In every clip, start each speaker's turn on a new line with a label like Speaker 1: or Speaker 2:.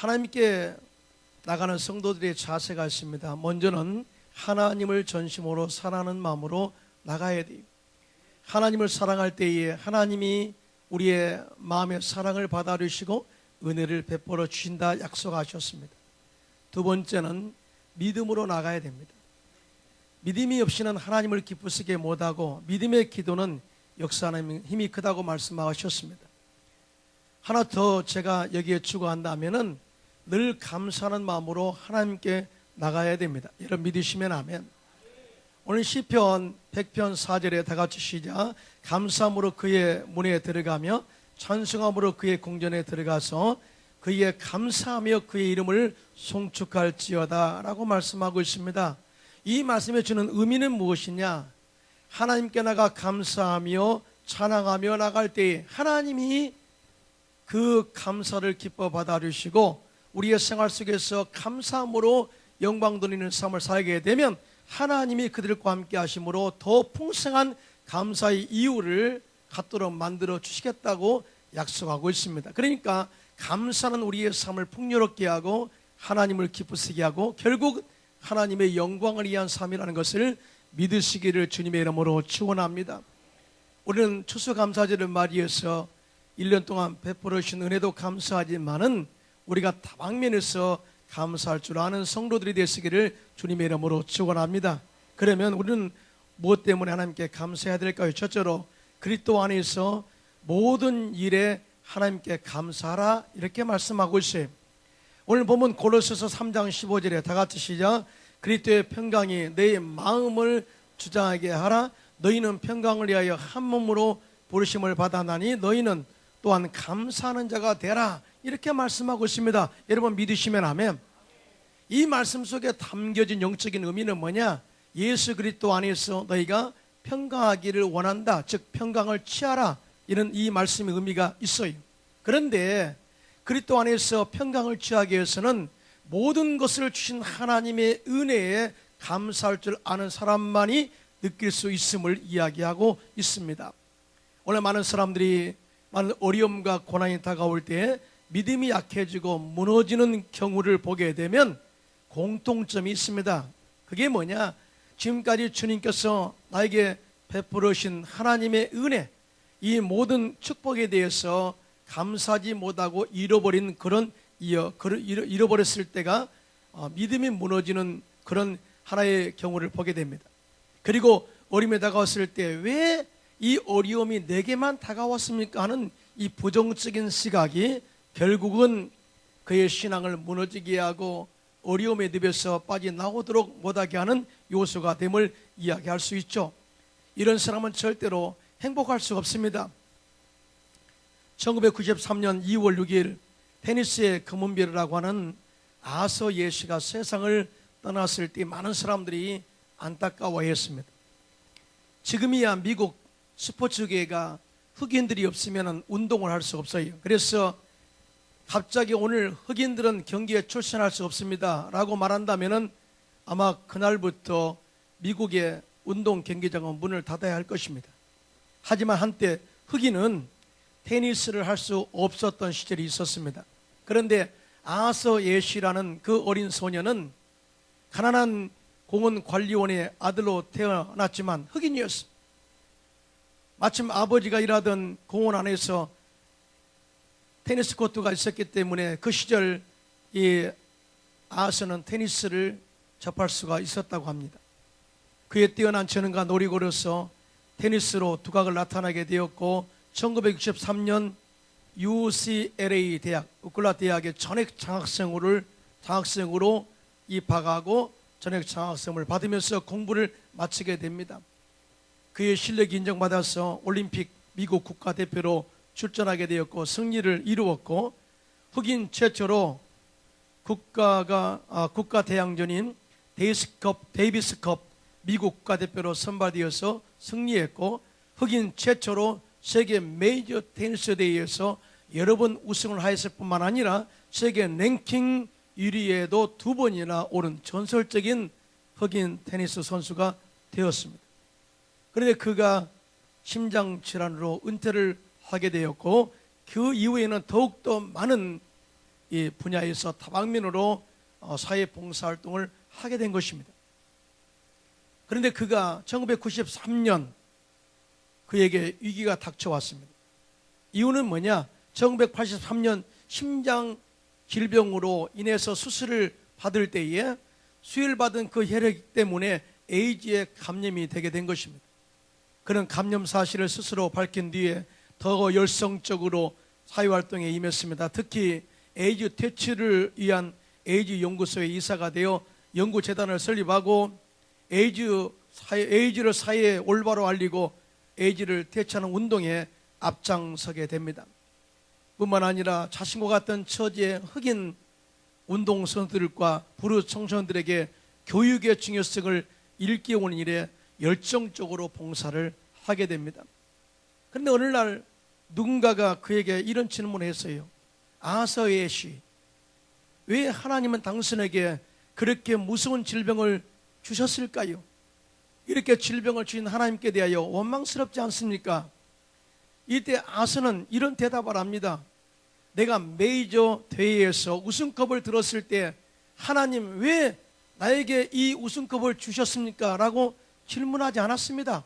Speaker 1: 하나님께 나가는 성도들의 자세가 있습니다. 먼저는 하나님을 전심으로 사랑하는 마음으로 나가야 돼요. 하나님을 사랑할 때에 하나님이 우리의 마음의 사랑을 받아주시고 은혜를 베풀어 주신다 약속하셨습니다. 두 번째는 믿음으로 나가야 됩니다. 믿음이 없이는 하나님을 기쁘시게 못하고 믿음의 기도는 역사하는 힘이 크다고 말씀하셨습니다. 하나 더 제가 여기에 추가한다면은 늘 감사하는 마음으로 하나님께 나가야 됩니다. 여러분 믿으시면 아멘. 오늘 시편 100편 4절에 다 같이 시작. 감사함으로 그의 문에 들어가며 찬송함으로 그의 궁전에 들어가서 그의 감사하며 그의 이름을 송축할지어다 라고 말씀하고 있습니다. 이 말씀에 주는 의미는 무엇이냐? 하나님께 나가 감사하며 찬양하며 나갈 때에 하나님이 그 감사를 기뻐 받아주시고 우리의 생활 속에서 감사함으로 영광 돌리는 삶을 살게 되면 하나님이 그들과 함께 하심으로 더 풍성한 감사의 이유를 갖도록 만들어 주시겠다고 약속하고 있습니다. 그러니까 감사는 우리의 삶을 풍요롭게 하고 하나님을 기쁘시게 하고 결국 하나님의 영광을 위한 삶이라는 것을 믿으시기를 주님의 이름으로 축원합니다. 우리는 추수감사절을 맞이해서 1년 동안 베풀어 주신 은혜도 감사하지만은 우리가 다방면에서 감사할 줄 아는 성도들이 되시기를 주님의 이름으로 축원합니다. 그러면 우리는 무엇 때문에 하나님께 감사해야 될까요? 첫째로 그리스도 안에서 모든 일에 하나님께 감사하라 이렇게 말씀하고 있어요. 오늘 보면 고로새서 3장 15절에 다 같이 시작. 그리스도의 평강이 너의 마음을 주장하게 하라. 너희는 평강을 위하여 한 몸으로 부르심을 받았나니 너희는 또한 감사하는 자가 되라 이렇게 말씀하고 있습니다. 여러분 믿으시면 아멘. 이 말씀 속에 담겨진 영적인 의미는 뭐냐? 예수 그리스도 안에서 너희가 평강하기를 원한다, 즉 평강을 취하라, 이런 이 말씀의 의미가 있어요. 그런데 그리스도 안에서 평강을 취하기 위해서는 모든 것을 주신 하나님의 은혜에 감사할 줄 아는 사람만이 느낄 수 있음을 이야기하고 있습니다. 오늘 많은 사람들이 많은 어려움과 고난이 다가올 때 믿음이 약해지고 무너지는 경우를 보게 되면 공통점이 있습니다. 그게 뭐냐? 지금까지 주님께서 나에게 베풀으신 하나님의 은혜, 이 모든 축복에 대해서 감사하지 못하고 잃어버린 잃어버렸을 때가 믿음이 무너지는 그런 하나의 경우를 보게 됩니다. 그리고 어려움이 다가왔을 때 왜 이 어려움이 내게만 다가왔습니까 하는 이 부정적인 시각이 결국은 그의 신앙을 무너지게 하고 어려움의 늪에서 빠져나오도록 못하게 하는 요소가 됨을 이야기할 수 있죠. 이런 사람은 절대로 행복할 수 없습니다. 1993년 2월 6일 테니스의 금은별이라고 하는 아서 예시가 세상을 떠났을 때 많은 사람들이 안타까워했습니다. 지금이야 미국 스포츠계가 흑인들이 없으면 운동을 할 수 없어요. 그래서 갑자기 오늘 흑인들은 경기에 출전할 수 없습니다 라고 말한다면 아마 그날부터 미국의 운동 경기장은 문을 닫아야 할 것입니다. 하지만 한때 흑인은 테니스를 할 수 없었던 시절이 있었습니다. 그런데 아서 예시라는 그 어린 소녀는 가난한 공원 관리원의 아들로 태어났지만 흑인이었습니다. 마침 아버지가 일하던 공원 안에서 테니스 코트가 있었기 때문에 그 시절 이 아서는 테니스를 접할 수가 있었다고 합니다. 그의 뛰어난 재능과 노력으로서 테니스로 두각을 나타나게 되었고 1963년 UCLA 대학, 우클라 대학의 전액 장학생으로 입학하고 전액 장학생을 받으면서 공부를 마치게 됩니다. 그의 실력이 인정받아서 올림픽 미국 국가대표로 출전하게 되었고 승리를 이루었고 흑인 최초로 국가대항전인 데이비스컵 미국 국가대표로 선발되어서 승리했고 흑인 최초로 세계 메이저 테니스 대회에서 여러 번 우승을 하였을 뿐만 아니라 세계 랭킹 1위에도 2번이나 오른 전설적인 흑인 테니스 선수가 되었습니다. 그런데 그가 심장질환으로 은퇴를 하게 되었고 그 이후에는 더욱더 많은 이 분야에서 다방면으로 사회 봉사활동을 하게 된 것입니다. 그런데 그가 1993년 그에게 위기가 닥쳐왔습니다. 이유는 뭐냐? 1983년 심장 질병으로 인해서 수술을 받을 때에 수혈받은 그 혈액 때문에 에이즈에 감염이 되게 된 것입니다. 그는 감염 사실을 스스로 밝힌 뒤에 더 열성적으로 사회활동에 임했습니다. 특히 에이즈 퇴치를 위한 에이즈 연구소의 이사가 되어 연구재단을 설립하고 에이즈를 사회에 올바로 알리고 에이즈를 퇴치하는 운동에 앞장서게 됩니다. 뿐만 아니라 자신과 같은 처지의 흑인 운동선수들과 부르 청소년들에게 교육의 중요성을 일깨우는 일에 열정적으로 봉사를 하게 됩니다. 그런데 어느 날 누군가가 그에게 이런 질문을 했어요. 아서 애쉬, 왜 하나님은 당신에게 그렇게 무서운 질병을 주셨을까요? 이렇게 질병을 주신 하나님께 대하여 원망스럽지 않습니까? 이때 아서는 이런 대답을 합니다. 내가 메이저 대회에서 우승컵을 들었을 때 하나님 왜 나에게 이 우승컵을 주셨습니까? 라고 질문하지 않았습니다.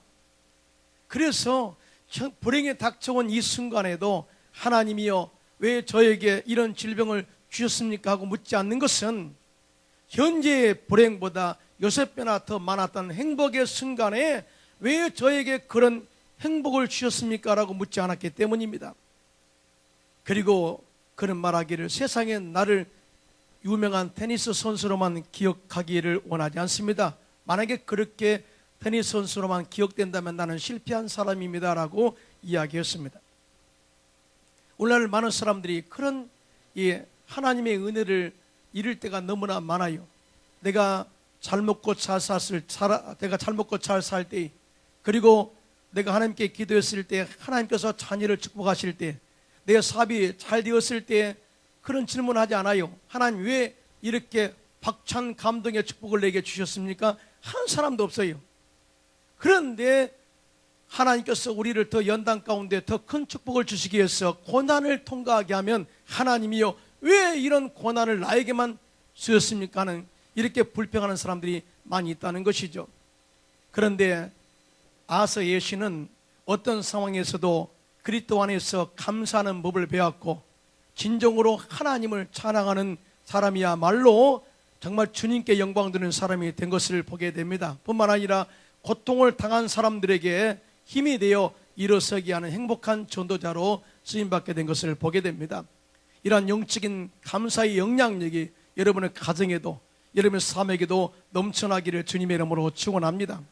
Speaker 1: 그래서 불행에 닥쳐온 이 순간에도 하나님이여 왜 저에게 이런 질병을 주셨습니까? 하고 묻지 않는 것은 현재의 불행보다 6배나 더 많았던 행복의 순간에 왜 저에게 그런 행복을 주셨습니까? 라고 묻지 않았기 때문입니다. 그리고 그는 말하기를 세상에 나를 유명한 테니스 선수로만 기억하기를 원하지 않습니다. 만약에 그렇게 테니스 선수로만 기억된다면 나는 실패한 사람입니다 라고 이야기했습니다. 오늘날 많은 사람들이 그런 하나님의 은혜를 잃을 때가 너무나 많아요. 내가 잘 먹고 잘 살 때, 그리고 내가 하나님께 기도했을 때 하나님께서 자녀를 축복하실 때, 내 사업이 잘 되었을 때 그런 질문하지 않아요. 하나님 왜 이렇게 박찬 감동의 축복을 내게 주셨습니까? 한 사람도 없어요. 그런데 하나님께서 우리를 더 연단 가운데 더 큰 축복을 주시기 위해서 고난을 통과하게 하면 하나님이요 왜 이런 고난을 나에게만 주셨습니까? 하는 이렇게 불평하는 사람들이 많이 있다는 것이죠. 그런데 아서 예시는 어떤 상황에서도 그리스도 안에서 감사하는 법을 배웠고 진정으로 하나님을 찬양하는 사람이야말로 정말 주님께 영광 드리는 사람이 된 것을 보게 됩니다. 뿐만 아니라 고통을 당한 사람들에게 힘이 되어 일어서게 하는 행복한 전도자로 쓰임받게 된 것을 보게 됩니다. 이러한 영적인 감사의 영향력이 여러분의 가정에도 여러분의 삶에게도 넘쳐나기를 주님의 이름으로 축원합니다.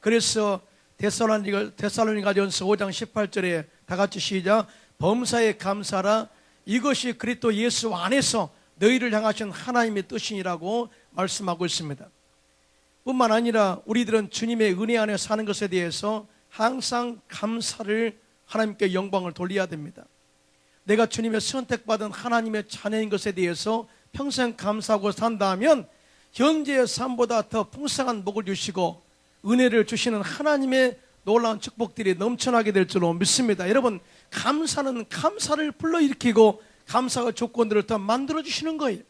Speaker 1: 그래서 데살로니가전서 5장 18절에 다 같이 시작. 범사에 감사라 이것이 그리스도 예수 안에서 너희를 향하신 하나님의 뜻이라고 말씀하고 있습니다. 뿐만 아니라 우리들은 주님의 은혜 안에 사는 것에 대해서 항상 감사를 하나님께 영광을 돌려야 됩니다. 내가 주님의 선택받은 하나님의 자녀인 것에 대해서 평생 감사하고 산다면 현재의 삶보다 더 풍성한 복을 주시고 은혜를 주시는 하나님의 놀라운 축복들이 넘쳐나게 될 줄로 믿습니다. 여러분, 감사는 감사를 불러일으키고 감사의 조건들을 더 만들어주시는 거예요.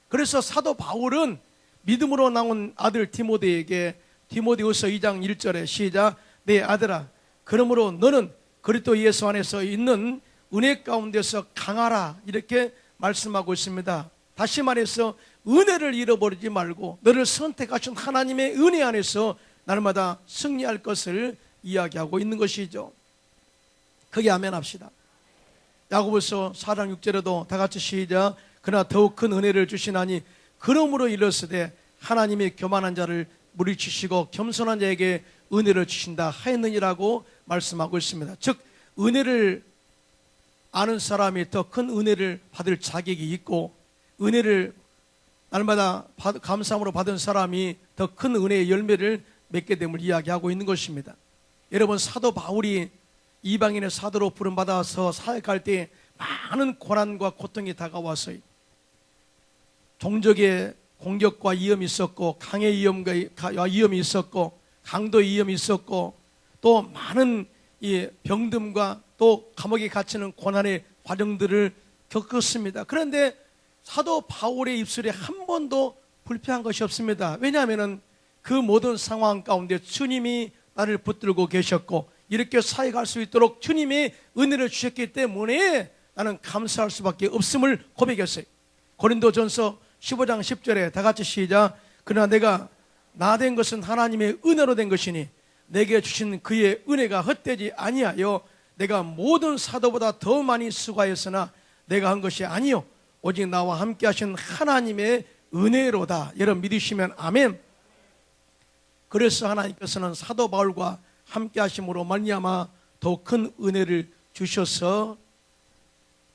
Speaker 1: 그래서 사도 바울은 믿음으로 나온 아들 디모데에게 디모데후서 2장 1절에 시작. 내 아들아, 그러므로 너는 그리스도 예수 안에서 있는 은혜 가운데서 강하라 이렇게 말씀하고 있습니다. 다시 말해서 은혜를 잃어버리지 말고 너를 선택하신 하나님의 은혜 안에서 날마다 승리할 것을 이야기하고 있는 것이죠. 크게 아멘 합시다. 야고보서 4장 6절에도 다 같이 시작. 그러나 더욱 큰 은혜를 주시나니 그러므로 일렀으되 하나님의 교만한 자를 물리치시고 겸손한 자에게 은혜를 주신다 하였느니라고 말씀하고 있습니다. 즉 은혜를 아는 사람이 더 큰 은혜를 받을 자격이 있고 은혜를 날마다 감사함으로 받은 사람이 더 큰 은혜의 열매를 맺게 됨을 이야기하고 있는 것입니다. 여러분, 사도 바울이 이방인의 사도로 부름받아서 사역할 때 많은 고난과 고통이 다가왔어요. 종족의 공격과 위험이 있었고 강의 위험이 있었고 강도의 위험이 있었고 또 많은 이 병듦과 또 감옥에 갇히는 고난의 과정들을 겪었습니다. 그런데 사도 바울의 입술에 한 번도 불평한 것이 없습니다. 왜냐하면 그 모든 상황 가운데 주님이 나를 붙들고 계셨고 이렇게 사역할 수 있도록 주님이 은혜를 주셨기 때문에 나는 감사할 수밖에 없음을 고백했어요. 고린도전서 15장 10절에 다 같이 시작. 그러나 내가 나 된 것은 하나님의 은혜로 된 것이니 내게 주신 그의 은혜가 헛되지 아니하여 내가 모든 사도보다 더 많이 수고하였으나 내가 한 것이 아니요 오직 나와 함께 하신 하나님의 은혜로다. 여러분 믿으시면 아멘. 그래서 하나님께서는 사도 바울과 함께 하심으로 말미암아 더 큰 은혜를 주셔서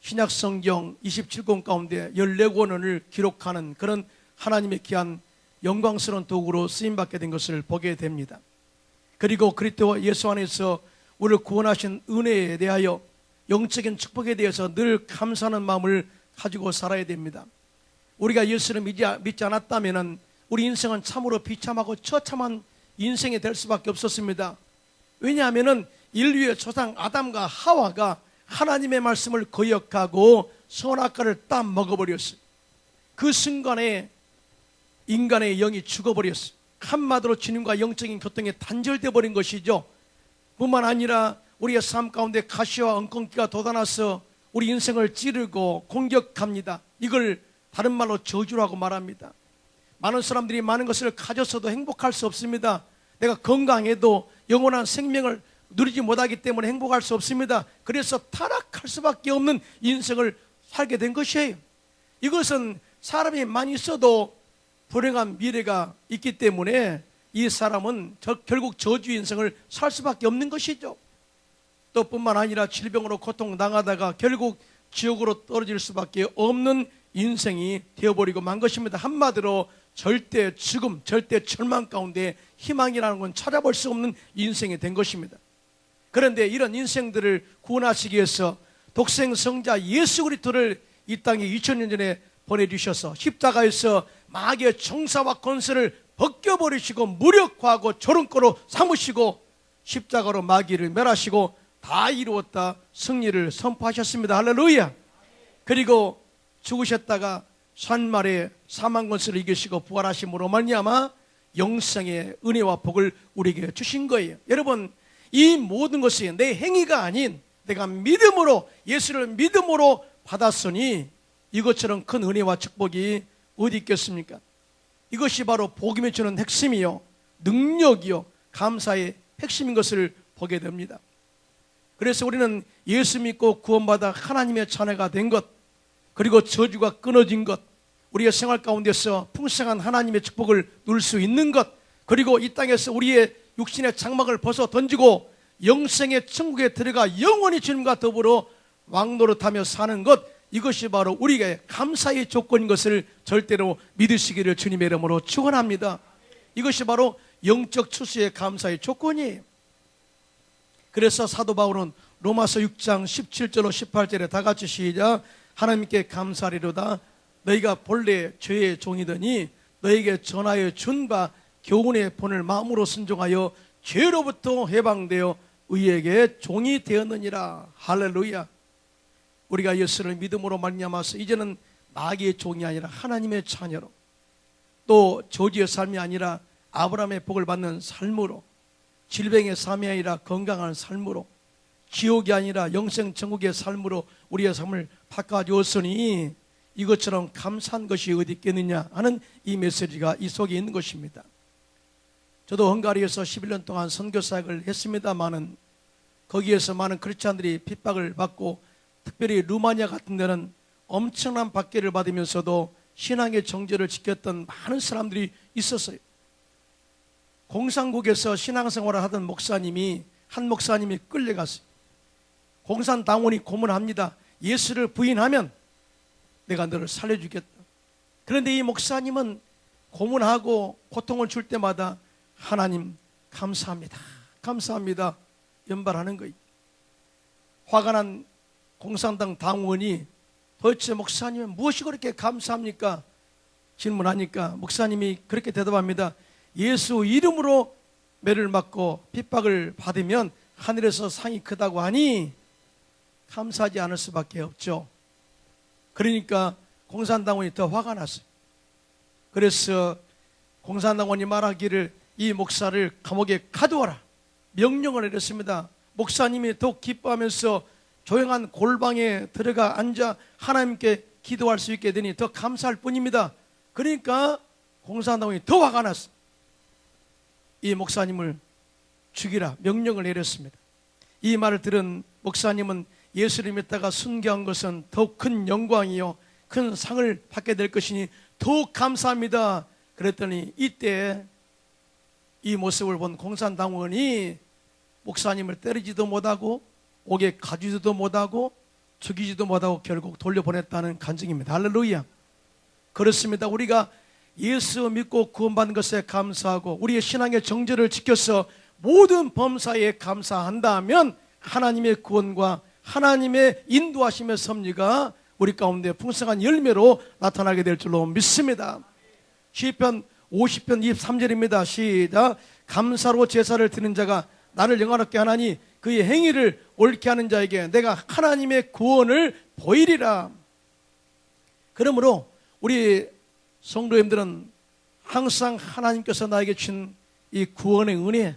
Speaker 1: 신약성경 27권 가운데 14권을 기록하는 그런 하나님의 귀한 영광스러운 도구로 쓰임받게 된 것을 보게 됩니다. 그리고 그리스도 예수 안에서 우리를 구원하신 은혜에 대하여 영적인 축복에 대해서 늘 감사하는 마음을 가지고 살아야 됩니다. 우리가 예수를 믿지 않았다면 우리 인생은 참으로 비참하고 처참한 인생이 될 수밖에 없었습니다. 왜냐하면 인류의 조상 아담과 하와가 하나님의 말씀을 거역하고 선악과를 딱 먹어버렸어요. 그 순간에 인간의 영이 죽어버렸어요. 한마디로 주님과 영적인 교통이 단절되어 버린 것이죠. 뿐만 아니라 우리의 삶 가운데 가시와 엉겅퀴가 돋아나서 우리 인생을 찌르고 공격합니다. 이걸 다른 말로 저주라고 말합니다. 많은 사람들이 많은 것을 가졌어도 행복할 수 없습니다. 내가 건강해도 영원한 생명을 누리지 못하기 때문에 행복할 수 없습니다. 그래서 타락할 수밖에 없는 인생을 살게 된 것이에요. 이것은 사람이 많이 있어도 불행한 미래가 있기 때문에 이 사람은 결국 저주 인생을 살 수밖에 없는 것이죠. 또 뿐만 아니라 질병으로 고통당하다가 결국 지옥으로 떨어질 수밖에 없는 인생이 되어버리고 만 것입니다. 한마디로 절대 죽음, 절대 절망 가운데 희망이라는 건 찾아볼 수 없는 인생이 된 것입니다. 그런데 이런 인생들을 구원하시기 위해서 독생 성자 예수 그리스도를 이 땅에 2000년 전에 보내주셔서 십자가에서 마귀의 정사와 권세를 벗겨버리시고 무력화하고 조롱거로 삼으시고 십자가로 마귀를 멸하시고 다 이루었다 승리를 선포하셨습니다. 할렐루야. 그리고 죽으셨다가 산말에 사망 권세를 이기시고 부활하심으로 말미암아 영생의 은혜와 복을 우리에게 주신 거예요. 여러분, 이 모든 것이 내 행위가 아닌 내가 믿음으로, 예수를 믿음으로 받았으니 이것처럼 큰 은혜와 축복이 어디 있겠습니까? 이것이 바로 복음이 주는 핵심이요, 능력이요, 감사의 핵심인 것을 보게 됩니다. 그래서 우리는 예수 믿고 구원받아 하나님의 자녀가 된 것, 그리고 저주가 끊어진 것, 우리의 생활 가운데서 풍성한 하나님의 축복을 누릴 수 있는 것, 그리고 이 땅에서 우리의 육신의 장막을 벗어 던지고 영생의 천국에 들어가 영원히 주님과 더불어 왕노릇하며 사는 것, 이것이 바로 우리에게 감사의 조건인 것을 절대로 믿으시기를 주님의 이름으로 축원합니다. 이것이 바로 영적 추수의 감사의 조건이에요. 그래서 사도 바울은 로마서 6장 17절로 18절에 다 같이 시작. 하나님께 감사하리로다. 너희가 본래 죄의 종이더니 너희에게 전하여 준 바 교훈의 본을 마음으로 순종하여 죄로부터 해방되어 의에게 종이 되었느니라. 할렐루야. 우리가 예수를 믿음으로 말미암아서 이제는 마귀의 종이 아니라 하나님의 자녀로, 또 저주의 삶이 아니라 아브라함의 복을 받는 삶으로, 질병의 삶이 아니라 건강한 삶으로, 지옥이 아니라 영생 천국의 삶으로 우리의 삶을 바꿔주었으니 이것처럼 감사한 것이 어디 있겠느냐 하는 이 메시지가 이 속에 있는 것입니다. 저도 헝가리에서 11년 동안 선교사역을 했습니다마는 거기에서 많은 크리스찬들이 핍박을 받고, 특별히 루마니아 같은 데는 엄청난 박해를 받으면서도 신앙의 정죄를 지켰던 많은 사람들이 있었어요. 공산국에서 신앙생활을 하던 한 목사님이 끌려갔어요. 공산당원이 고문합니다. 예수를 부인하면 내가 너를 살려주겠다. 그런데 이 목사님은 고문하고 고통을 줄 때마다 하나님 감사합니다, 감사합니다 연발하는 거예요. 화가 난 공산당 당원이 도대체 목사님은 무엇이 그렇게 감사합니까? 질문하니까 목사님이 그렇게 대답합니다. 예수 이름으로 매를 맞고 핍박을 받으면 하늘에서 상이 크다고 하니 감사하지 않을 수밖에 없죠. 그러니까 공산당원이 더 화가 났어요. 그래서 공산당원이 말하기를 이 목사를 감옥에 가두어라 명령을 내렸습니다. 목사님이 더욱 기뻐하면서 조용한 골방에 들어가 앉아 하나님께 기도할 수 있게 되니 더 감사할 뿐입니다. 그러니까 공산당원이 더 화가 났어요. 이 목사님을 죽이라 명령을 내렸습니다. 이 말을 들은 목사님은 예수를 믿다가 순교한 것은 더욱 큰 영광이요 큰 상을 받게 될 것이니 더욱 감사합니다. 그랬더니 이때 이 모습을 본 공산당원이 목사님을 때리지도 못하고 옥에 가두지도 못하고 죽이지도 못하고 결국 돌려보냈다는 간증입니다. 할렐루야. 그렇습니다. 우리가 예수 믿고 구원받은 것에 감사하고 우리의 신앙의 정죄를 지켜서 모든 범사에 감사한다면 하나님의 구원과 하나님의 인도하심의 섭리가 우리 가운데 풍성한 열매로 나타나게 될 줄로 믿습니다. 시편 50편 23절입니다. 시작. 감사로 제사를 드리는 자가 나를 영화롭게 하나니 그의 행위를 옳게 하는 자에게 내가 하나님의 구원을 보이리라. 그러므로 우리 성도님들은 항상 하나님께서 나에게 준 이 구원의 은혜,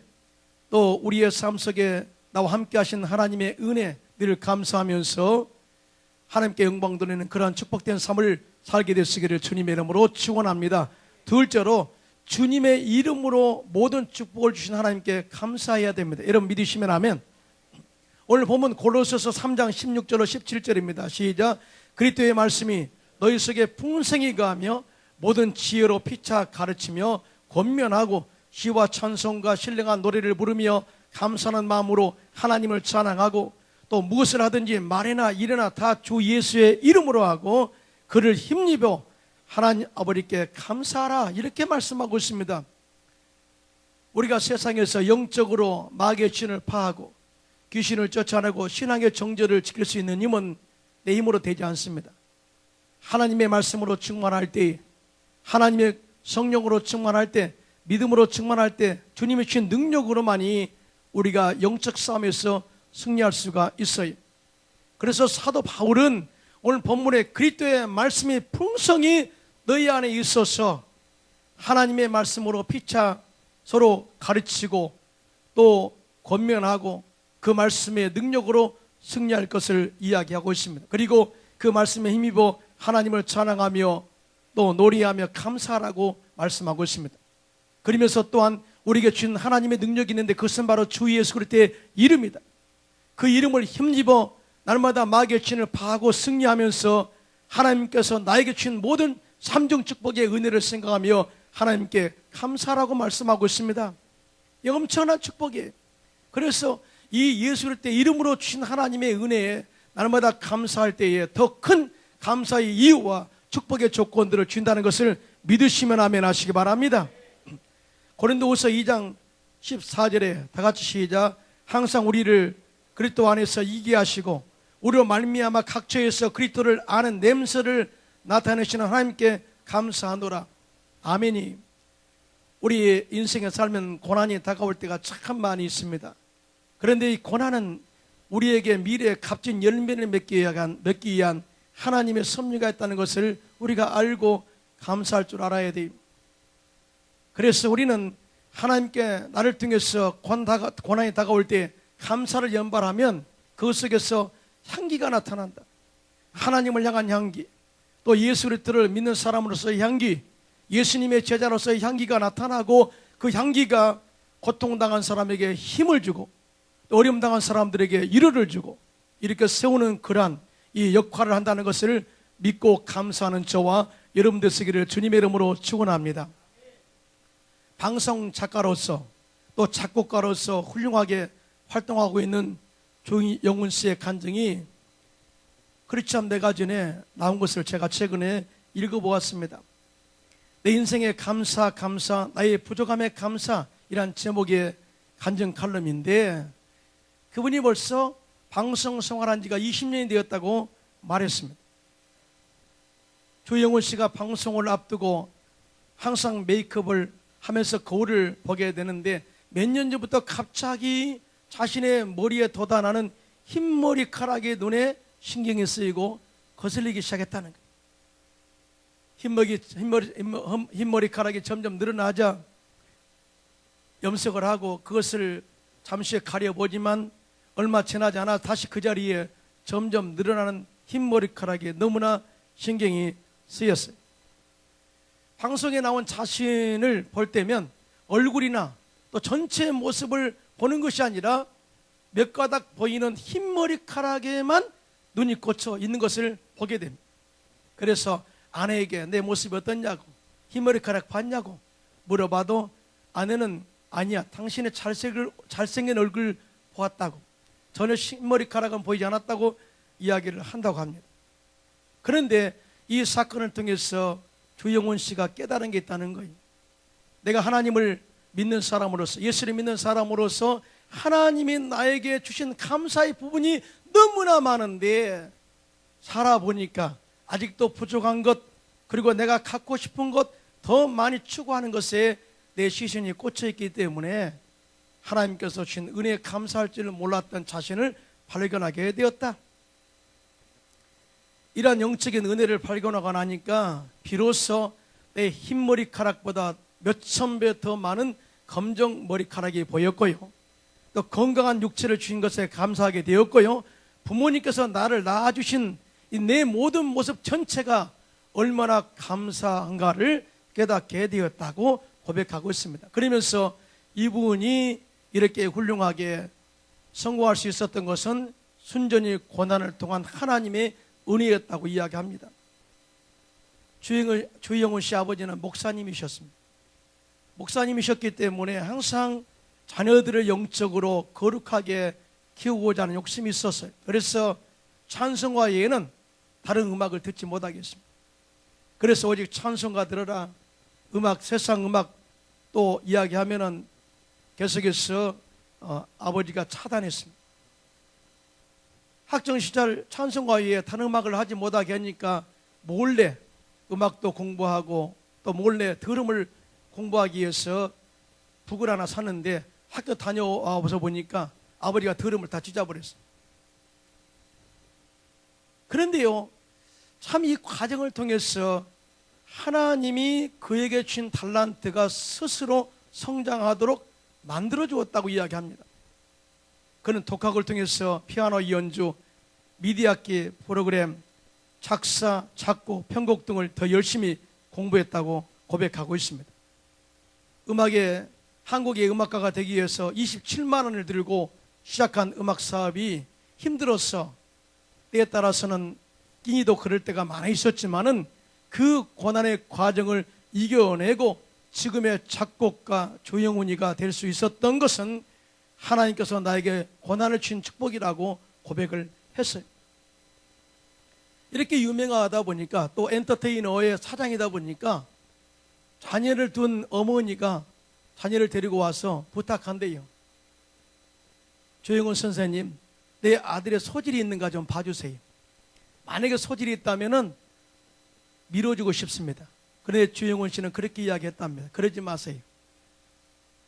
Speaker 1: 또 우리의 삶 속에 나와 함께 하신 하나님의 은혜 늘 감사하면서 하나님께 영광 돌리는 그러한 축복된 삶을 살게 되시기를 주님의 이름으로 축원합니다. 둘째로 주님의 이름으로 모든 축복을 주신 하나님께 감사해야 됩니다. 여러분 믿으시면 아멘. 오늘 보면 골로새서 3장 16절로 17절입니다. 시작. 그리스도의 말씀이 너희 속에 풍성히 가하며 모든 지혜로 피차 가르치며 권면하고 시와 찬송과 신령한 노래를 부르며 감사하는 마음으로 하나님을 찬양하고 또 무엇을 하든지 말이나 일이나 다 주 예수의 이름으로 하고 그를 힘입어 하나님 아버지께 감사하라 이렇게 말씀하고 있습니다. 우리가 세상에서 영적으로 마귀의 진을 파하고 귀신을 쫓아내고 신앙의 정죄를 지킬 수 있는 힘은 내 힘으로 되지 않습니다. 하나님의 말씀으로 충만할 때, 하나님의 성령으로 충만할 때, 믿음으로 충만할 때 주님이 주신 능력으로만이 우리가 영적 싸움에서 승리할 수가 있어요. 그래서 사도 바울은 오늘 본문에 그리스도의 말씀이 풍성히 너희 안에 있어서 하나님의 말씀으로 피차 서로 가르치고 또 권면하고 그 말씀의 능력으로 승리할 것을 이야기하고 있습니다. 그리고 그 말씀에 힘입어 하나님을 찬양하며 또 노래하며 감사하라고 말씀하고 있습니다. 그러면서 또한 우리에게 준 하나님의 능력이 있는데 그것은 바로 주 예수 그리스도의 이름이다. 그 이름을 힘입어 날마다 마귀의 진을 파하고 승리하면서 하나님께서 나에게 주신 모든 삼중 축복의 은혜를 생각하며 하나님께 감사라고 말씀하고 있습니다. 이 엄청난 축복이에요. 그래서 이 예수 그리스도의 이름으로 주신 하나님의 은혜에 날마다 감사할 때에 더 큰 감사의 이유와 축복의 조건들을 준다는 것을 믿으시면 아멘 하시기 바랍니다. 고린도후서 2장 14절에 다 같이 시작. 항상 우리를 그리스도 안에서 이기게 하시고 우리로 말미암아 각처에서 그리스도를 아는 냄새를 나타내시는 하나님께 감사하노라. 아멘이. 우리 인생에 살면 고난이 다가올 때가 참 많이 있습니다. 그런데 이 고난은 우리에게 미래의 값진 열매를 맺기 위한 하나님의 섭리가 있다는 것을 우리가 알고 감사할 줄 알아야 돼요. 그래서 우리는 하나님께 나를 통해서 고난이 다가올 때 감사를 연발하면 그 속에서 향기가 나타난다. 하나님을 향한 향기, 또 예수 그리스도를 믿는 사람으로서의 향기, 예수님의 제자로서의 향기가 나타나고 그 향기가 고통당한 사람에게 힘을 주고 또 어려움 당한 사람들에게 위로를 주고 이렇게 세우는 그러한 이 역할을 한다는 것을 믿고 감사하는 저와 여러분 되시기를 주님의 이름으로 축원합니다. 방송 작가로서 또 작곡가로서 훌륭하게 활동하고 있는 조영훈 씨의 간증이 크리스천 매거진에 나온 것을 제가 최근에 읽어보았습니다. 내 인생의 감사, 나의 부족함의 감사 이란 제목의 간증 칼럼인데 그분이 벌써 방송 생활한 지가 20년이 되었다고 말했습니다. 조영훈 씨가 방송을 앞두고 항상 메이크업을 하면서 거울을 보게 되는데 몇 년 전부터 갑자기 자신의 머리에 돋아나는 흰머리카락이 눈에 신경이 쓰이고 거슬리기 시작했다는 거예요. 흰머리카락이 점점 늘어나자 염색을 하고 그것을 잠시 가려보지만 얼마 지나지 않아 다시 그 자리에 점점 늘어나는 흰머리카락이 너무나 신경이 쓰였어요. 방송에 나온 자신을 볼 때면 얼굴이나 또 전체 모습을 보는 것이 아니라 몇 가닥 보이는 흰머리카락에만 눈이 꽂혀 있는 것을 보게 됩니다. 그래서 아내에게 내 모습이 어떻냐고, 흰머리카락 봤냐고 물어봐도 아내는 아니야, 당신의 잘생긴 얼굴 보았다고, 전혀 흰머리카락은 보이지 않았다고 이야기를 한다고 합니다. 그런데 이 사건을 통해서 주영훈 씨가 깨달은 게 있다는 거예요. 내가 하나님을 믿는 사람으로서, 예수를 믿는 사람으로서 하나님이 나에게 주신 감사의 부분이 너무나 많은데 살아보니까 아직도 부족한 것, 그리고 내가 갖고 싶은 것, 더 많이 추구하는 것에 내 시선이 꽂혀 있기 때문에 하나님께서 주신 은혜에 감사할 줄을 몰랐던 자신을 발견하게 되었다. 이러한 영적인 은혜를 발견하고 나니까 비로소 내 흰머리카락보다 몇천 배 더 많은 검정 머리카락이 보였고요, 또 건강한 육체를 주신 것에 감사하게 되었고요, 부모님께서 나를 낳아주신 이 내 모든 모습 전체가 얼마나 감사한가를 깨닫게 되었다고 고백하고 있습니다. 그러면서 이분이 이렇게 훌륭하게 성공할 수 있었던 것은 순전히 고난을 통한 하나님의 은혜였다고 이야기합니다. 주영훈 씨 아버지는 목사님이셨습니다. 목사님이셨기 때문에 항상 자녀들을 영적으로 거룩하게 키우고자 하는 욕심이 있었어요. 그래서 찬송가 외에는 다른 음악을 듣지 못하겠습니다. 그래서 오직 찬송가 들어라, 음악, 세상 음악 또 이야기하면은 계속해서 아버지가 차단했습니다. 학창 시절 찬송가 외에 다른 음악을 하지 못하게 하니까 몰래 음악도 공부하고 또 몰래 들음을 공부하기 위해서 북을 하나 샀는데 학교 다녀와서 보니까 아버지가 들음을 다 찢어버렸어요. 그런데요, 참 이 과정을 통해서 하나님이 그에게 주신 달란트가 스스로 성장하도록 만들어주었다고 이야기합니다. 그는 독학을 통해서 피아노 연주, 미디악기 프로그램, 작사, 작곡, 편곡 등을 더 열심히 공부했다고 고백하고 있습니다. 한국의 음악가가 되기 위해서 27만 원을 들고 시작한 음악 사업이 힘들어서 때에 따라서는 끼니도 그럴 때가 많아 있었지만은 그 고난의 과정을 이겨내고 지금의 작곡가 주영훈이가 될 수 있었던 것은 하나님께서 나에게 고난을 주신 축복이라고 고백을 했어요. 이렇게 유명하다 보니까 또 엔터테이너의 사장이다 보니까 자녀를 둔 어머니가 자녀를 데리고 와서 부탁한대요. 주영훈 선생님, 내 아들의 소질이 있는가 좀 봐주세요. 만약에 소질이 있다면은 밀어주고 싶습니다. 그런데 주영훈 씨는 그렇게 이야기했답니다. 그러지 마세요.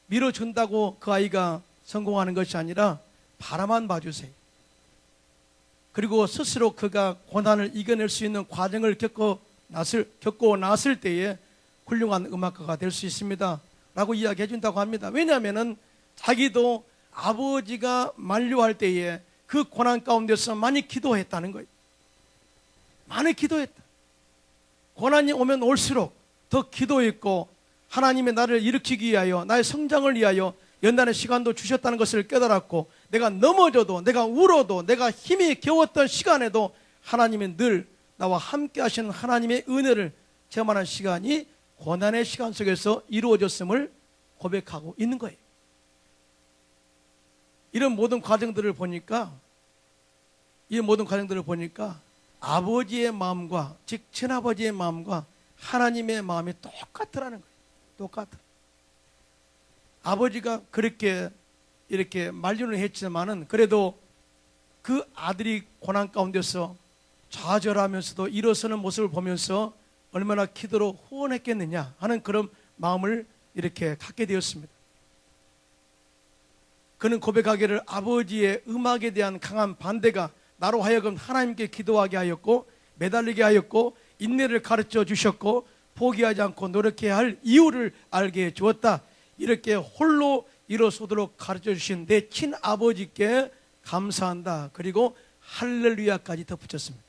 Speaker 1: 밀어준다고 그 아이가 성공하는 것이 아니라 바라만 봐주세요. 그리고 스스로 그가 고난을 이겨낼 수 있는 과정을 겪고 났을 때에 훌륭한 음악가가 될 수 있습니다 라고 이야기해 준다고 합니다. 왜냐하면 자기도 아버지가 만류할 때에 그 고난 가운데서 많이 기도했다는 거예요. 많이 기도했다. 고난이 오면 올수록 더 기도했고 하나님의 나를 일으키기 위하여, 나의 성장을 위하여 연단의 시간도 주셨다는 것을 깨달았고, 내가 넘어져도, 내가 울어도, 내가 힘이 겨웠던 시간에도 하나님은 늘 나와 함께 하시는 하나님의 은혜를 체험하는 시간이 고난의 시간 속에서 이루어졌음을 고백하고 있는 거예요. 이런 모든 과정들을 보니까 아버지의 마음과, 즉 친아버지의 마음과 하나님의 마음이 똑같으라는 거예요. 똑같아. 아버지가 그렇게 이렇게 만류는 했지만은 그래도 그 아들이 고난 가운데서 좌절하면서도 일어서는 모습을 보면서 얼마나 기도로 후원했겠느냐 하는 그런 마음을 이렇게 갖게 되었습니다. 그는 고백하기를 아버지의 음악에 대한 강한 반대가 나로 하여금 하나님께 기도하게 하였고, 매달리게 하였고 인내를 가르쳐 주셨고 포기하지 않고 노력해야 할 이유를 알게 해 주었다. 이렇게 홀로 일어서도록 가르쳐 주신 내 친아버지께 감사한다. 그리고 할렐루야까지 덧붙였습니다.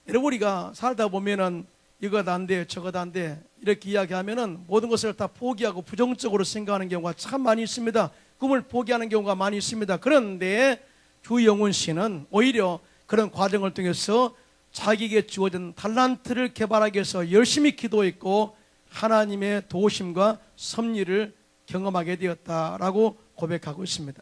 Speaker 1: 여러분, 우리가 살다 보면은 이거 안 돼, 저거 안 돼 이렇게 이야기하면은 모든 것을 다 포기하고 부정적으로 생각하는 경우가 참 많이 있습니다. 꿈을 포기하는 경우가 많이 있습니다. 그런데 주영훈 씨는 오히려 그런 과정을 통해서 자기에게 주어진 달란트를 개발하기 위해서 열심히 기도했고 하나님의 도우심과 섭리를 경험하게 되었다라고 고백하고 있습니다.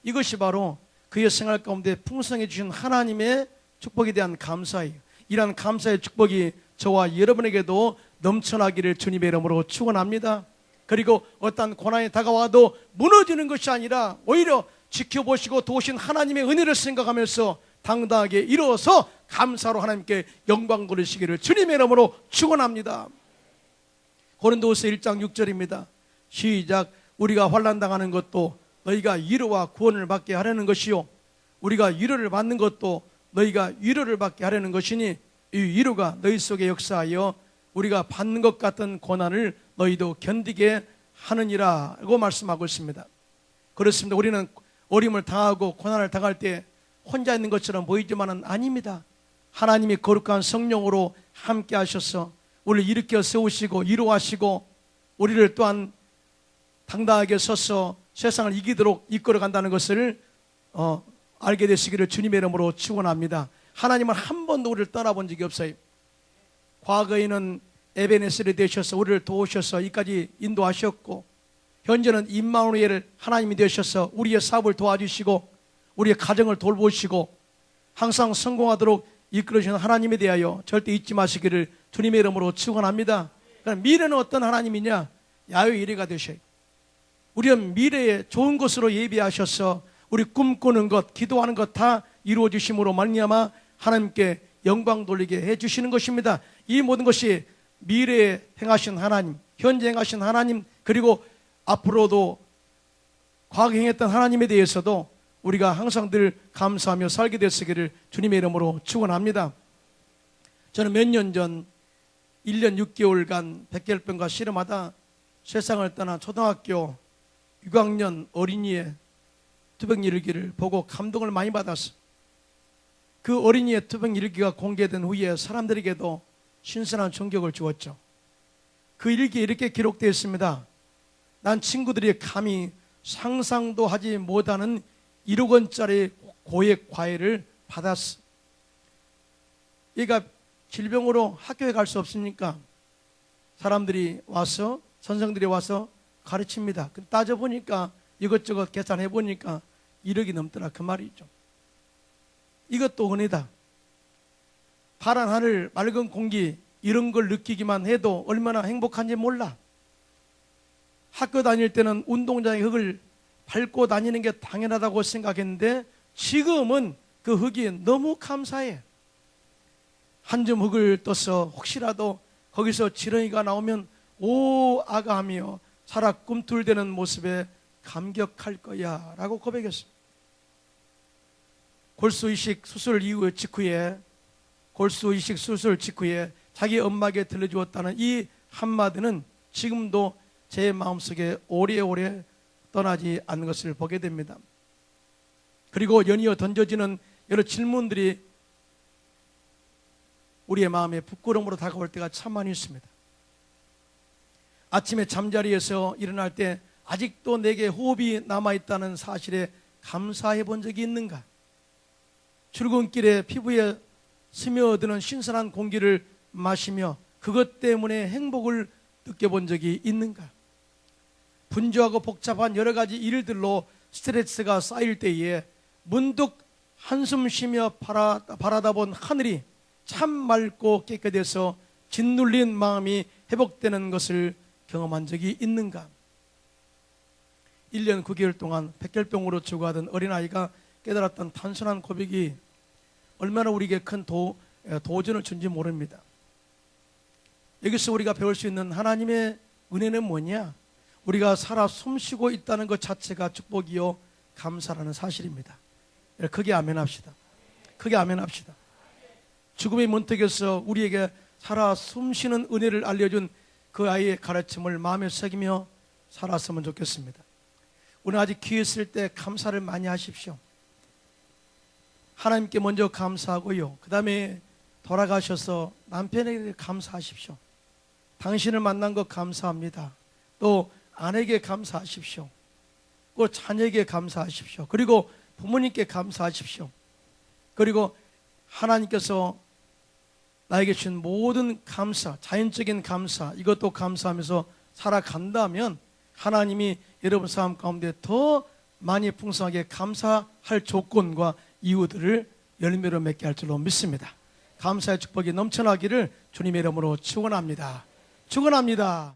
Speaker 1: 이것이 바로 그의 생활 가운데 풍성해 주신 하나님의 축복에 대한 감사예요. 이러한 감사의 축복이 저와 여러분에게도 넘쳐나기를 주님의 이름으로 축원합니다. 그리고 어떤 고난이 다가와도 무너지는 것이 아니라 오히려 지켜보시고 도우신 하나님의 은혜를 생각하면서 당당하게 일어서 감사로 하나님께 영광 돌리시기를 주님의 이름으로 축원합니다. 고린도후서 1장 6절입니다. 시작. 우리가 환난당하는 것도 너희가 위로와 구원을 받게 하려는 것이요 우리가 위로를 받는 것도 너희가 위로를 받게 하려는 것이니 이 위로가 너희 속에 역사하여 우리가 받는 것 같은 고난을 너희도 견디게 하느니라 라고 말씀하고 있습니다. 그렇습니다. 우리는 어려움을 당하고 고난을 당할 때 혼자 있는 것처럼 보이지만은 아닙니다. 하나님이 거룩한 성령으로 함께 하셔서 우리를 일으켜 세우시고 위로하시고 우리를 또한 당당하게 서서 세상을 이기도록 이끌어 간다는 것을 알게 되시기를 주님의 이름으로 축원합니다. 하나님은 한 번도 우리를 떠나본 적이 없어요. 과거에는 에베네셀이 되셔서 우리를 도우셔서 이까지 인도하셨고 현재는 임마누엘을 하나님이 되셔서 우리의 사업을 도와주시고 우리의 가정을 돌보시고 항상 성공하도록 이끌어주시는 하나님에 대하여 절대 잊지 마시기를 주님의 이름으로 축원합니다. 그럼 미래는 어떤 하나님이냐? 야훼 이레가 되셔요. 우리는 미래에 좋은 것으로 예비하셔서 우리 꿈꾸는 것, 기도하는 것 다 이루어 주심으로 말미암아 하나님께 영광 돌리게 해주시는 것입니다. 이 모든 것이 미래에 행하신 하나님, 현재 행하신 하나님, 그리고 앞으로도 과거에 행했던 하나님에 대해서도 우리가 항상 늘 감사하며 살게 되시기를 주님의 이름으로 축원합니다. 저는 몇 년 전 1년 6개월간 백혈병과 씨름하다 세상을 떠난 초등학교 6학년 어린이의 투병 일기를 보고 감동을 많이 받았어요. 그 어린이의 투병 일기가 공개된 후에 사람들에게도 신선한 충격을 주었죠. 그 일기에 이렇게 기록되어 있습니다. 난 친구들이 감히 상상도 하지 못하는 1억 원짜리 고액 과외를 받았어. 얘가 질병으로 학교에 갈 수 없으니까 사람들이 와서 선생들이 와서 가르칩니다. 따져보니까 이것저것 계산해보니까 1억이 넘더라 그 말이죠. 이것도 은혜다. 파란 하늘, 맑은 공기 이런 걸 느끼기만 해도 얼마나 행복한지 몰라. 학교 다닐 때는 운동장의 흙을 밟고 다니는 게 당연하다고 생각했는데 지금은 그 흙이 너무 감사해. 한 점 흙을 떠서 혹시라도 거기서 지렁이가 나오면 오 아가하며 살아 꿈틀대는 모습에 감격할 거야 라고 고백했습니다. 골수이식 수술 이후 직후에 골수이식 수술 직후에 자기 엄마에게 들려주었다는 이 한마디는 지금도 제 마음속에 오래오래 떠나지 않는 것을 보게 됩니다. 그리고 연이어 던져지는 여러 질문들이 우리의 마음에 부끄러움으로 다가올 때가 참 많이 있습니다. 아침에 잠자리에서 일어날 때 아직도 내게 호흡이 남아있다는 사실에 감사해 본 적이 있는가? 출근길에 피부에 스며드는 신선한 공기를 마시며 그것 때문에 행복을 느껴본 적이 있는가? 분주하고 복잡한 여러 가지 일들로 스트레스가 쌓일 때에 문득 한숨 쉬며 바라다 본 하늘이 참 맑고 깨끗해서 짓눌린 마음이 회복되는 것을 경험한 적이 있는가? 1년 9개월 동안 백혈병으로 죽어가던 어린아이가 깨달았던 단순한 고백이 얼마나 우리에게 큰 도전을 준지 모릅니다. 여기서 우리가 배울 수 있는 하나님의 은혜는 뭐냐? 우리가 살아 숨쉬고 있다는 것 자체가 축복이요 감사라는 사실입니다. 크게 아멘합시다. 크게 아멘합시다. 죽음의 문턱에서 우리에게 살아 숨쉬는 은혜를 알려준 그 아이의 가르침을 마음에 새기며 살았으면 좋겠습니다. 오늘 아직 기회 있을 때 감사를 많이 하십시오. 하나님께 먼저 감사하고요, 그 다음에 돌아가셔서 남편에게 감사하십시오. 당신을 만난 것 감사합니다. 또 아내에게 감사하십시오. 또 자녀에게 감사하십시오. 그리고 부모님께 감사하십시오. 그리고 하나님께서 나에게 주신 모든 감사, 자연적인 감사, 이것도 감사하면서 살아간다면 하나님이 여러분 삶 가운데 더 많이 풍성하게 감사할 조건과 이유들을 열매로 맺게 할 줄로 믿습니다. 감사의 축복이 넘쳐나기를 주님의 이름으로 축원합니다. 축원합니다.